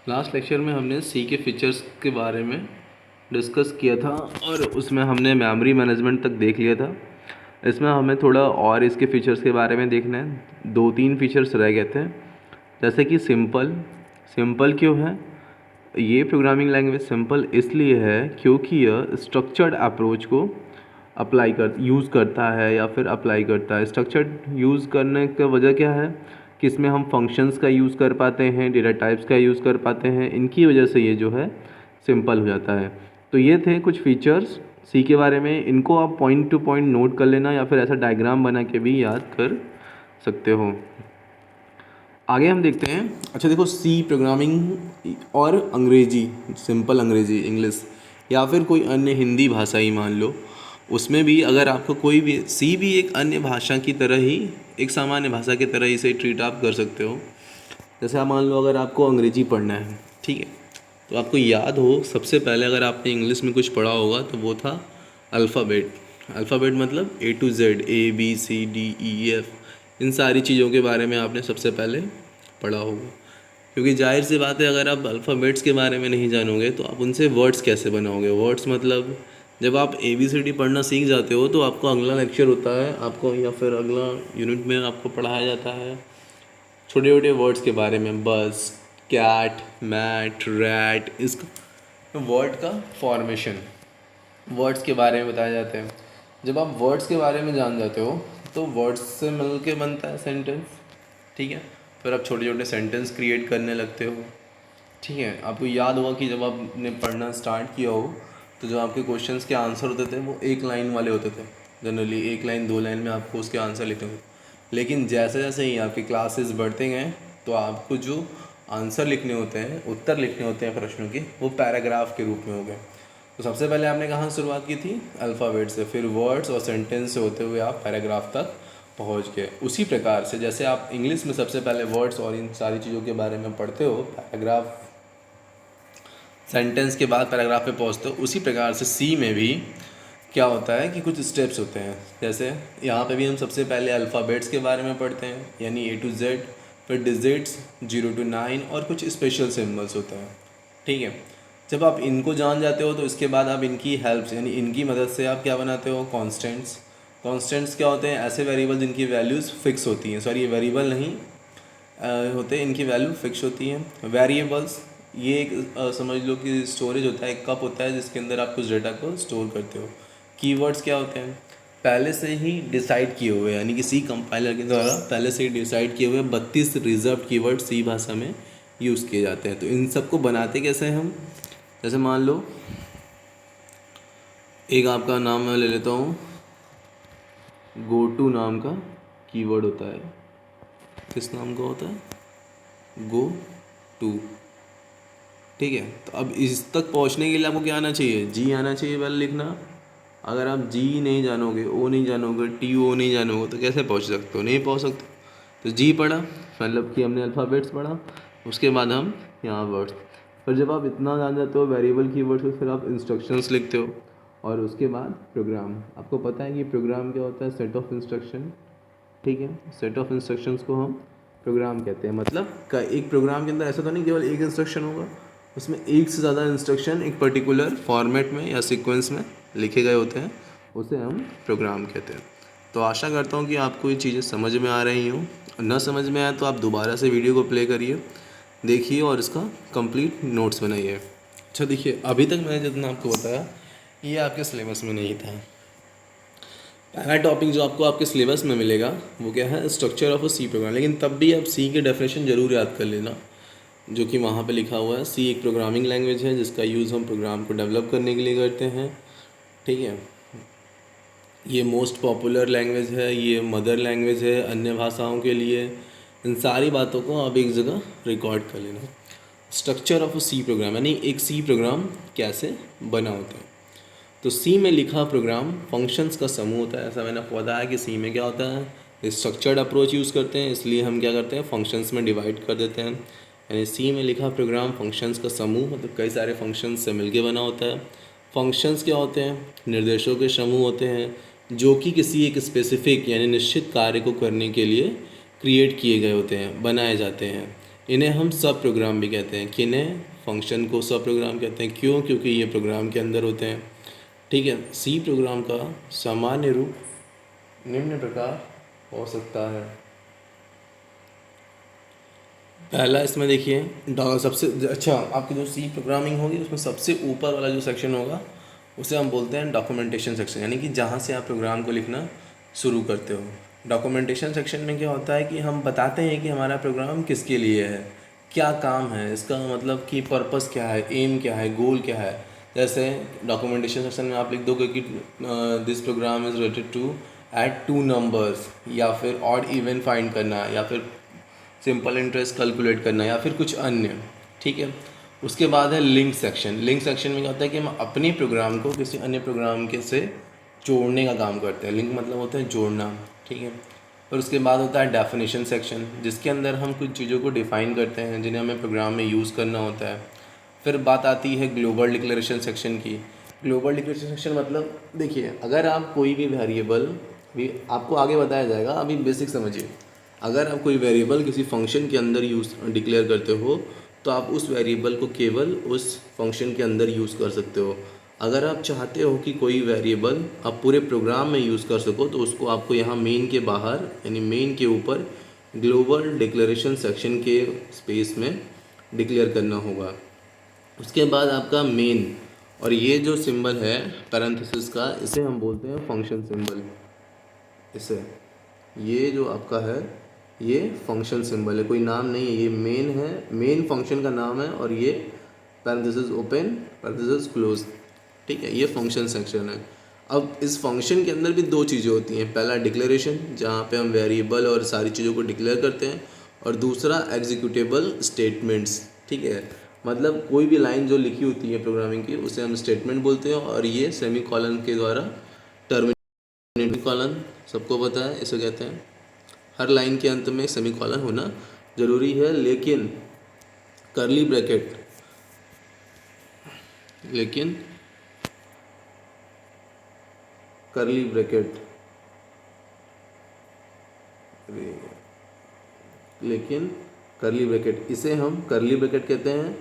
Last lecture में हमने सी के फीचर्स के बारे में डिस्कस किया था और उसमें हमने मेमोरी मैनेजमेंट तक देख लिया था। इसमें हमें थोड़ा और इसके फीचर्स के बारे में देखना है। 2-3 फीचर्स रह गए थे, जैसे कि सिंपल। सिंपल क्यों है? ये प्रोग्रामिंग लैंग्वेज सिंपल इसलिए है क्योंकि यह स्ट्रक्चर्ड अप्रोच को यूज़ करता है या फिर अप्लाई करता है। स्ट्रक्चर्ड यूज़ करने का वजह क्या है कि इसमें हम फंक्शंस का यूज़ कर पाते हैं, डेटा टाइप्स का यूज़ कर पाते हैं। इनकी वजह से ये जो है सिंपल हो जाता है। तो ये थे कुछ फीचर्स सी के बारे में। इनको आप पॉइंट टू पॉइंट नोट कर लेना या फिर ऐसा डायग्राम बना के भी याद कर सकते हो। आगे हम देखते हैं। अच्छा देखो, सी प्रोग्रामिंग और अंग्रेजी, सिंपल अंग्रेजी इंग्लिश या फिर कोई अन्य हिंदी भाषा ही मान लो, उसमें भी अगर आपको कोई भी सी भी एक अन्य भाषा की तरह ही, एक सामान्य भाषा की तरह इसे ट्रीट आप कर सकते हो। जैसे आप मान लो अगर आपको अंग्रेजी पढ़ना है, ठीक है, तो आपको याद हो सबसे पहले अगर आपने इंग्लिश में कुछ पढ़ा होगा तो वो था अल्फ़ाबेट। अल्फ़ाबेट मतलब A to Z, ABCDEF, इन सारी चीज़ों के बारे में आपने सबसे पहले पढ़ा होगा। क्योंकि जाहिर सी बात है, अगर आप अल्फ़ाबेट्स के बारे में नहीं जानोगे तो आप उनसे वर्ड्स कैसे बनाओगे। वर्ड्स मतलब जब आप ABCD पढ़ना सीख जाते हो तो आपको अगला लेक्चर होता है आपको, या फिर अगला यूनिट में आपको पढ़ाया जाता है छोटे छोटे वर्ड्स के बारे में। बस, कैट, मैट, रैट, इसका वर्ड का फॉर्मेशन, वर्ड्स के बारे में बताए जाते हैं। जब आप वर्ड्स के बारे में जान जाते हो तो वर्ड्स से मिल के बनता है सेंटेंस, ठीक है। फिर आप छोटे छोटे सेंटेंस क्रिएट करने लगते हो, ठीक है। आपको याद होगा कि जब आपने पढ़ना स्टार्ट किया हो तो जो आपके क्वेश्चंस के आंसर होते थे वो एक लाइन वाले होते थे। जनरली एक लाइन 2 लाइन में आपको उसके आंसर लिखने होते। लेकिन जैसे जैसे ही आपकी क्लासेस बढ़ते गए तो आपको जो आंसर लिखने होते हैं, उत्तर लिखने होते हैं प्रश्नों के, वो पैराग्राफ के रूप में हो गए। तो सबसे पहले आपने कहाँ शुरुआत की थी? अल्फ़ाबेट से, फिर वर्ड्स और सेंटेंस से होते हुए आप पैराग्राफ तक पहुँच गए। उसी प्रकार से जैसे आप इंग्लिश में सबसे पहले वर्ड्स और इन सारी चीज़ों के बारे में पढ़ते हो, पैराग्राफ, सेंटेंस के बाद पैराग्राफ पे पहुँचते हो, उसी प्रकार से सी में भी क्या होता है कि कुछ स्टेप्स होते हैं। जैसे यहाँ पे भी हम सबसे पहले अल्फ़ाबेट्स के बारे में पढ़ते हैं, यानी A to Z, फिर डिजिट्स 0 to 9 और कुछ स्पेशल सिम्बल्स होते हैं, ठीक है। जब आप इनको जान जाते हो तो इसके बाद आप इनकी हेल्प यानी इनकी मदद से आप क्या बनाते हो? कॉन्स्टेंट्स। कॉन्स्टेंट्स क्या होते हैं? ऐसे वेरिएबल जिनकी वैल्यूज़ फिक्स होती हैं। सॉरी, ये वेरिएबल नहीं होते, इनकी वैल्यू फिक्स होती हैं। वेरिएबल्स ये एक समझ लो कि स्टोरेज होता है, एक कप होता है जिसके अंदर आप कुछ डेटा को स्टोर करते हो। कीवर्ड्स क्या होते हैं? पहले से ही डिसाइड किए हुए, यानी कि सी कंपाइलर के द्वारा पहले से ही डिसाइड किए हुए 32 रिजर्व कीवर्ड सी भाषा में यूज़ किए जाते हैं। तो इन सबको बनाते कैसे हैं हम? जैसे मान लो एक आपका नाम मैं ले लेता हूँ, गो टू नाम का कीवर्ड होता है। किस नाम का होता है? गो टू, ठीक है। तो अब इस तक पहुंचने के लिए आपको क्या आना चाहिए? जी आना चाहिए पहले लिखना। अगर आप जी नहीं जानोगे, ओ नहीं जानोगे, टी ओ नहीं जानोगे तो कैसे पहुंच सकते हो? नहीं पहुंच सकते। तो जी पढ़ा, मतलब कि हमने अल्फ़ाबेट्स पढ़ा, उसके बाद हम यहाँ वर्ड्स। फिर जब आप इतना जान जाते हो वेरिएबल कीवर्ड्स को, फिर आप इंस्ट्रक्शंस लिखते हो और उसके बाद प्रोग्राम। आपको पता है कि प्रोग्राम क्या होता है? सेट ऑफ इंस्ट्रक्शन, ठीक है। सेट ऑफ इंस्ट्रक्शंस को हम प्रोग्राम कहते हैं। मतलब एक प्रोग्राम के अंदर ऐसा तो नहीं केवल एक इंस्ट्रक्शन होगा, उसमें एक से ज़्यादा इंस्ट्रक्शन एक पर्टिकुलर फॉर्मेट में या सीक्वेंस में लिखे गए होते हैं, उसे हम प्रोग्राम कहते हैं। तो आशा करता हूँ कि आपको ये चीज़ें समझ में आ रही हों। न समझ में आए तो आप दोबारा से वीडियो को प्ले करिए, देखिए और इसका कंप्लीट नोट्स बनाइए। अच्छा देखिए, अभी तक मैंने जितना आपको बताया ये आपके सिलेबस में नहीं था। पहला टॉपिक जो आपको आपके सिलेबस में मिलेगा वो क्या है? Structure of a C program. लेकिन तब भी आप सी के डेफिनेशन ज़रूर याद कर लेना, जो कि वहाँ पे लिखा हुआ है। सी एक प्रोग्रामिंग लैंग्वेज है जिसका यूज़ हम प्रोग्राम को डेवलप करने के लिए करते हैं, ठीक है। ये मोस्ट पॉपुलर लैंग्वेज है, ये मदर लैंग्वेज है अन्य भाषाओं के लिए। इन सारी बातों को आप एक जगह रिकॉर्ड कर लेना। Structure of a C program यानी एक सी प्रोग्राम कैसे बना होता है। तो सी में लिखा प्रोग्राम फंक्शंस का समूह होता है। ऐसा मैंने आपको बताया कि सी में क्या होता है? स्ट्रक्चर्ड अप्रोच यूज़ करते हैं, इसलिए हम क्या करते हैं? फंक्शंस में डिवाइड कर देते हैं। यानी सी में लिखा प्रोग्राम फंक्शंस का समूह, मतलब कई सारे फंक्शंस से मिलके बना होता है। फंक्शंस क्या होते हैं? निर्देशों के समूह होते हैं जो कि किसी एक स्पेसिफिक यानी निश्चित कार्य को करने के लिए क्रिएट किए गए होते हैं, बनाए जाते हैं। इन्हें हम सब प्रोग्राम भी कहते हैं। किन्हें? फंक्शन को सब प्रोग्राम कहते हैं। क्यों? क्योंकि ये प्रोग्राम के अंदर होते हैं। ठीक है। सी प्रोग्राम का सामान्य रूप निम्न प्रकार हो सकता है। पहला इसमें देखिए, सबसे अच्छा आपकी जो सी प्रोग्रामिंग होगी उसमें सबसे ऊपर वाला जो सेक्शन होगा उसे हम बोलते हैं डॉक्यूमेंटेशन सेक्शन, यानी कि जहाँ से आप प्रोग्राम को लिखना शुरू करते हो। डॉक्यूमेंटेशन सेक्शन में क्या होता है कि हम बताते हैं कि हमारा प्रोग्राम किसके लिए है, क्या काम है, इसका मतलब कि पर्पस क्या है, एम क्या है, गोल क्या है। जैसे डॉक्यूमेंटेशन सेक्शन में आप लिख दोगे कि this program is related to add 2 numbers, या फिर ऑड इवन फाइंड करना, या फिर सिंपल इंटरेस्ट कैलकुलेट करना, या फिर कुछ अन्य। ठीक है। उसके बाद है लिंक सेक्शन। लिंक सेक्शन में क्या होता है कि हम अपने प्रोग्राम को किसी अन्य प्रोग्राम के से जोड़ने का काम करते हैं। लिंक मतलब होता है जोड़ना। ठीक है। और उसके बाद होता है डेफिनेशन सेक्शन, जिसके अंदर हम कुछ चीज़ों को डिफ़ाइन करते हैं जिन्हें हमें प्रोग्राम में यूज़ करना होता है। फिर बात आती है ग्लोबल डिक्लेरेशन सेक्शन की। ग्लोबल डिक्लेरेशन सेक्शन मतलब देखिए, अगर आप कोई भी वेरिएबल, भी आपको आगे बताया जाएगा, अभी बेसिक समझिए। अगर आप कोई वेरिएबल किसी फंक्शन के अंदर यूज़ डिक्लेयर करते हो तो आप उस वेरिएबल को केवल उस फंक्शन के अंदर यूज़ कर सकते हो। अगर आप चाहते हो कि कोई वेरिएबल आप पूरे प्रोग्राम में यूज़ कर सको तो उसको आपको यहाँ मेन के बाहर, यानी मेन के ऊपर ग्लोबल डिक्लेरेशन सेक्शन के स्पेस में डिक्लेयर करना होगा। उसके बाद आपका मेन, और ये जो सिंबल है पैरेंथेसिस का, इसे हम बोलते हैं फंक्शन सिंबल। इसे, ये जो आपका है ये फंक्शन सिंबल है, कोई नाम नहीं है, ये मेन है, मेन फंक्शन का नाम है। और ये पैरेंथेसिस ओपन पैरेंथेसिस क्लोज। ठीक है, ये फंक्शन सेक्शन है। अब इस फंक्शन के अंदर भी दो चीज़ें होती हैं। पहला डिक्लेरेशन, जहाँ पे हम वेरिएबल और सारी चीज़ों को डिक्लेयर करते हैं, और दूसरा एग्जीक्यूटेबल स्टेटमेंट्स। ठीक है, मतलब कोई भी लाइन जो लिखी होती है प्रोग्रामिंग की उसे हम स्टेटमेंट बोलते हैं, और ये सेमी कॉलन के द्वारा टर्मिनेटिंग कॉलन, सबको पता है इसे कहते हैं। हर लाइन के अंत में सेमी कॉलन होना ज़रूरी है, लेकिन करली ब्रैकेट, लेकिन करली ब्रैकेट, लेकिन करली ब्रैकेट, इसे हम करली ब्रैकेट कहते हैं।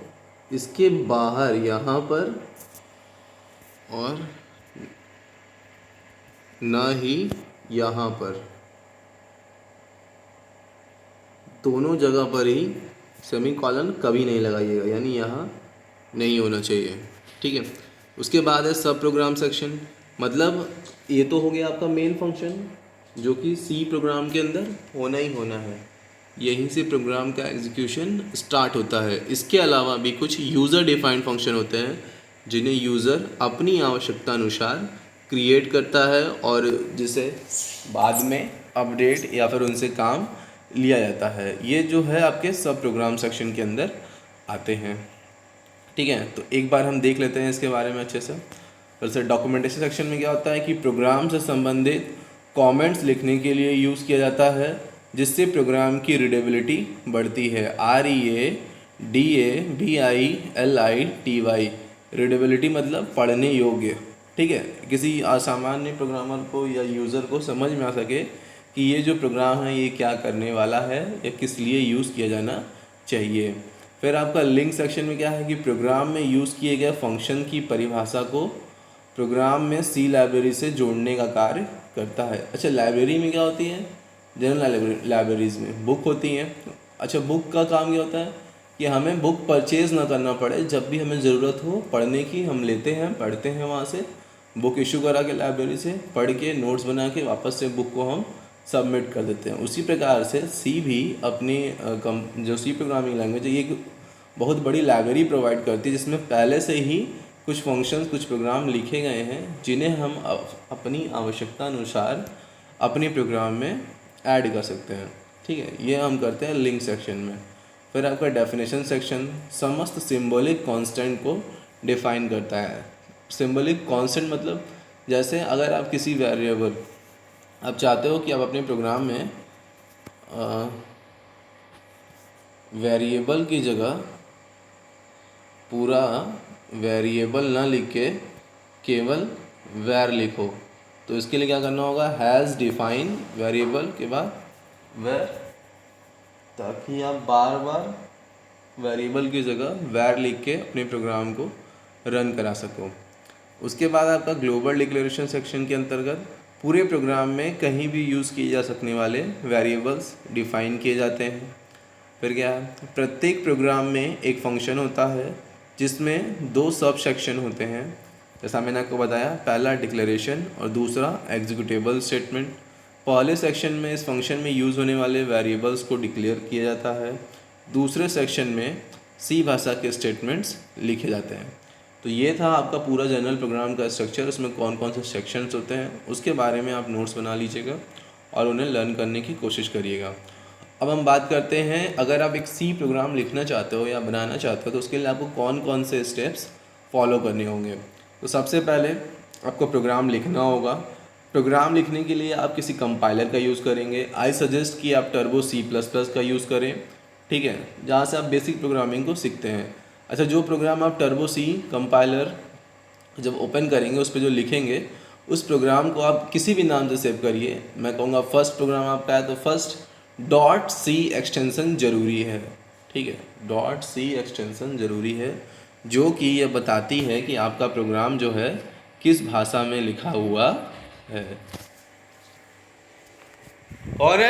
इसके बाहर यहाँ पर और ना ही यहाँ पर, दोनों जगह पर ही सेमी कॉलन कभी नहीं लगाइएगा, यानी यहाँ नहीं होना चाहिए। ठीक है। उसके बाद है सब प्रोग्राम सेक्शन। मतलब ये तो हो गया आपका मेन फंक्शन, जो कि सी प्रोग्राम के अंदर होना ही होना है, यहीं से प्रोग्राम का एग्जीक्यूशन स्टार्ट होता है। इसके अलावा भी कुछ यूज़र डिफाइंड फंक्शन होते हैं जिन्हें यूज़र अपनी आवश्यकता अनुसार क्रिएट करता है, और जिसे बाद में अपडेट या फिर उनसे काम लिया जाता है। ये जो है आपके सब प्रोग्राम सेक्शन के अंदर आते हैं। ठीक है, तो एक बार हम देख लेते हैं इसके बारे में अच्छे से। वैसे डॉक्यूमेंटेशन सेक्शन में क्या होता है कि प्रोग्राम से संबंधित कमेंट्स लिखने के लिए यूज़ किया जाता है, जिससे प्रोग्राम की रीडेबिलिटी बढ़ती है। READABILITY, रीडेबिलिटी मतलब पढ़ने योग्य। ठीक है, किसी असामान्य प्रोग्रामर को या यूज़र को समझ में आ सके कि ये जो प्रोग्राम है ये क्या करने वाला है या किस लिए यूज़ किया जाना चाहिए। फिर आपका लिंक सेक्शन में क्या है कि प्रोग्राम में यूज़ किए गए फंक्शन की परिभाषा को प्रोग्राम में सी लाइब्रेरी से जोड़ने का कार्य करता है। अच्छा, लाइब्रेरी में क्या होती है? जनरल लाइब्रेरीज़ में बुक होती हैं। अच्छा, बुक का काम क्या होता है कि हमें बुक परचेज़ ना करना पड़े, जब भी हमें ज़रूरत हो पढ़ने की हम लेते हैं, पढ़ते हैं, वहाँ से बुक इशू करा के लाइब्रेरी से पढ़ के नोट्स बना के वापस से बुक को हम सबमिट कर देते हैं। उसी प्रकार से सी भी अपनी जो सी प्रोग्रामिंग लैंग्वेज है ये एक बहुत बड़ी लाइब्रेरी प्रोवाइड करती है, जिसमें पहले से ही कुछ फंक्शंस, कुछ प्रोग्राम लिखे गए हैं जिन्हें हम अपनी आवश्यकता अनुसार अपने प्रोग्राम में ऐड कर सकते हैं। ठीक है, ये हम करते हैं लिंक सेक्शन में। फिर आपका डेफिनेशन सेक्शन समस्त सिंबॉलिक कांस्टेंट को डिफाइन करता है। सिंबॉलिक कांस्टेंट मतलब जैसे अगर आप किसी वेरिएबल, आप चाहते हो कि आप अपने प्रोग्राम में वेरिएबल की जगह पूरा वेरिएबल ना लिख के केवल वैर लिखो, तो इसके लिए क्या करना होगा? हैज़ डिफाइन वेरिएबल के बाद वैर, ताकि आप बार बार वेरिएबल की जगह वैर लिख के अपने प्रोग्राम को रन करा सको। उसके बाद आपका ग्लोबल डिक्लेरेशन सेक्शन के अंतर्गत पूरे प्रोग्राम में कहीं भी यूज़ किए जा सकने वाले वेरिएबल्स डिफ़ाइन किए जाते हैं। फिर क्या है, प्रत्येक प्रोग्राम में एक फंक्शन होता है जिसमें 2 सब सेक्शन होते हैं। जैसा मैंने आपको बताया, पहला डिक्लेरेशन और दूसरा एग्जीक्यूटेबल स्टेटमेंट। पहले सेक्शन में इस फंक्शन में यूज़ होने वाले वेरिएबल्स को डिक्लेयर किया जाता है, दूसरे सेक्शन में सी भाषा के स्टेटमेंट्स लिखे जाते हैं। तो ये था आपका पूरा जनरल प्रोग्राम का स्ट्रक्चर। उसमें कौन कौन से सेक्शंस होते हैं उसके बारे में आप नोट्स बना लीजिएगा और उन्हें लर्न करने की कोशिश करिएगा। अब हम बात करते हैं, अगर आप एक सी प्रोग्राम लिखना चाहते हो या बनाना चाहते हो तो उसके लिए आपको कौन कौन से स्टेप्स फॉलो करने होंगे। तो सबसे पहले आपको प्रोग्राम लिखना होगा। प्रोग्राम लिखने के लिए आप किसी कंपाइलर का यूज़ करेंगे। आई सजेस्ट कि आप टर्बो C++ का यूज़ करें, ठीक है, जहाँ से आप बेसिक प्रोग्रामिंग को सीखते हैं। अच्छा, जो प्रोग्राम आप टर्बो C कंपाइलर जब ओपन करेंगे उस पर जो लिखेंगे उस प्रोग्राम को आप किसी भी नाम से सेव करिए। मैं कहूँगा फर्स्ट प्रोग्राम आपका है तो फर्स्ट .c एक्सटेंसन ज़रूरी है, ठीक है, .c एक्सटेंसन ज़रूरी है, जो कि यह बताती है कि आपका प्रोग्राम जो है किस भाषा में लिखा हुआ है। और